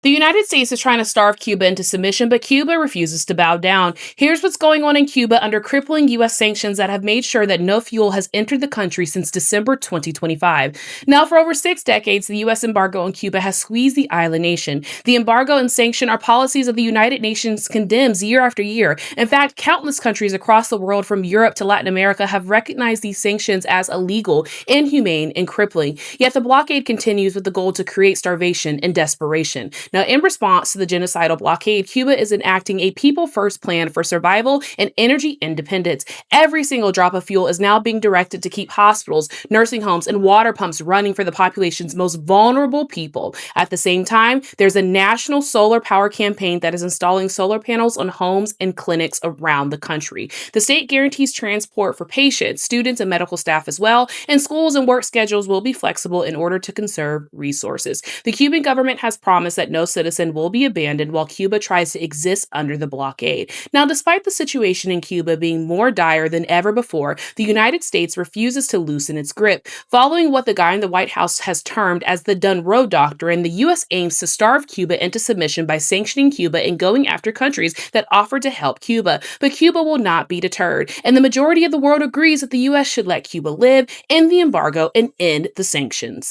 The United States is trying to starve Cuba into submission, but Cuba refuses to bow down. Here's what's going on in Cuba under crippling U.S. sanctions that have made sure that no fuel has entered the country since December 2025. Now, for over 6 decades, the U.S. embargo on Cuba has squeezed the island nation. The embargo and sanction are policies of the United Nations condemns year after year. In fact, countless countries across the world, from Europe to Latin America, have recognized these sanctions as illegal, inhumane, and crippling. Yet the blockade continues with the goal to create starvation and desperation. Now, in response to the genocidal blockade, Cuba is enacting a people-first plan for survival and energy independence. Every single drop of fuel is now being directed to keep hospitals, nursing homes, and water pumps running for the population's most vulnerable people. At the same time, there's a national solar power campaign that is installing solar panels on homes and clinics around the country. The state guarantees transport for patients, students, and medical staff as well, and schools and work schedules will be flexible in order to conserve resources. The Cuban government has promised that no citizen will be abandoned while Cuba tries to exist under the blockade. Now, despite the situation in Cuba being more dire than ever before, the United States refuses to loosen its grip. Following what the guy in the White House has termed as the done road doctrine, the U.S. aims to starve Cuba into submission by sanctioning Cuba and going after countries that offer to help Cuba. But Cuba will not be deterred, and the majority of the world agrees that the U.S. should let Cuba live, end the embargo, and end the sanctions.